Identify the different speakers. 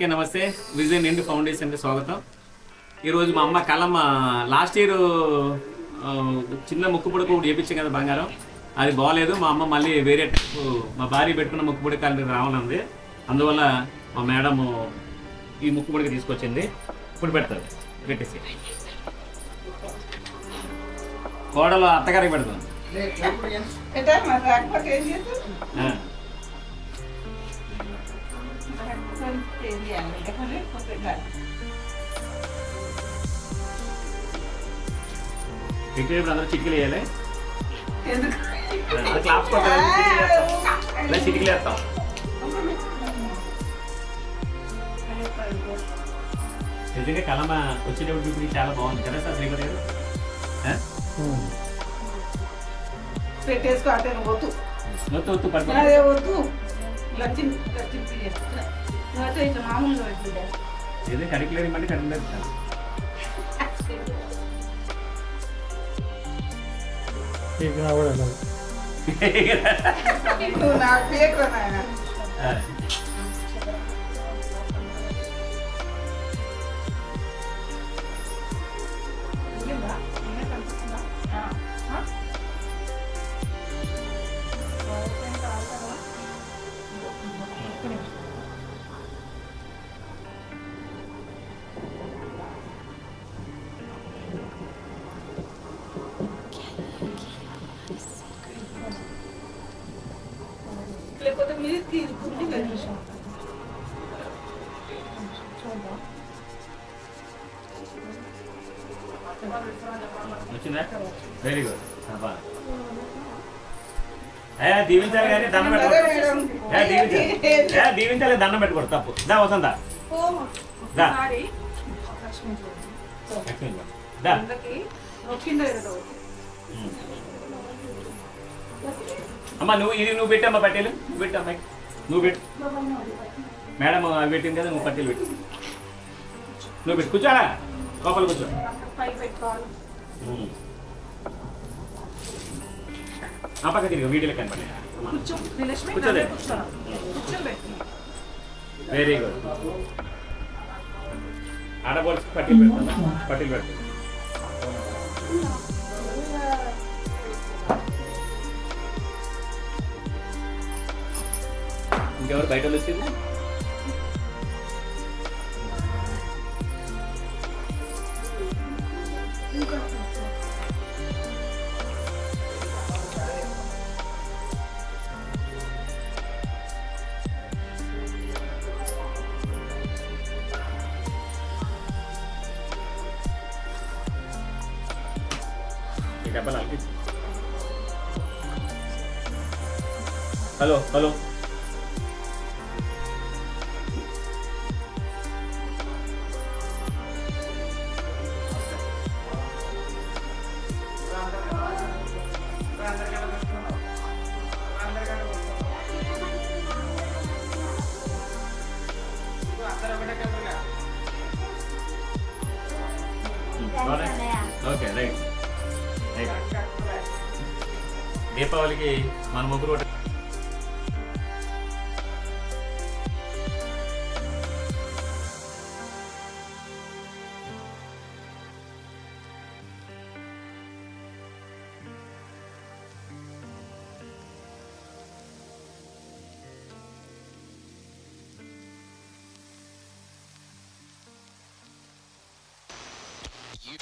Speaker 1: అందరికీ నమస్తే. విజన్ ఇండి ఫౌండేషన్కి స్వాగతం. ఈరోజు మా అమ్మ కలమ్మ లాస్ట్ ఇయర్ చిన్న ముక్కు పుడక చేయించాం కదా బంగారం, అది బాగలేదు. మా అమ్మ మళ్ళీ వేరే టైపు మా భార్య పెట్టుకున్న ముక్కు పుడక రావాలన్నది. అందువల్ల మా మేడం ఈ ముక్కు పుడక తీసుకొచ్చింది. ఇప్పుడు పెడతారు, పెట్టేసి కోడలు అత్తగారికి పెడతాం. అందరూ చిటికలు వేయాలి. క్లాప్స్ కొట్టాలి, చిటికలు వేస్తాం. నిజంగా కలమ వచ్చేటప్పుడు చూపి చాలా బాగుంది కదా సార్ శ్రీపతి గారు.
Speaker 2: పెట్టేసుకో అంటే వద్దు
Speaker 1: వద్దు పడుతుంది. ఏదో కడికలేదు ఇవ్వండి, కడికలేదు సార్.
Speaker 2: నాకు పేరు నాయన లేకపోతే మీరు
Speaker 1: వచ్చిందా? Very good. దీవించాలి కానీ దండం పెట్టకూడదు. దీవించాలి దండం పెట్టకూడదు, తప్పు. దా వసంత దా దా. అమ్మా నువ్వు పెట్టమ్మా పట్టేలు. నువ్వు పెట్టు అమ్మాయి, నువ్వు పెట్టు. మేడం అవి పెట్టింది కదా, నువ్వు పట్టేలు పెట్టు. నువ్వు పెట్టు, కూర్చోరా లోపల కూర్చో. ఆ పక్క తిరిగి వీడియోలో కనపడి కూర్చోదే. Very good. ఆడబోల్స్ పట్టీలు పెడతా, పట్టీలు పెడతా. ఇంకెవరు బయట వచ్చింది? Hello hello. Okay right. దీపావళికి మన ముగ్గురు you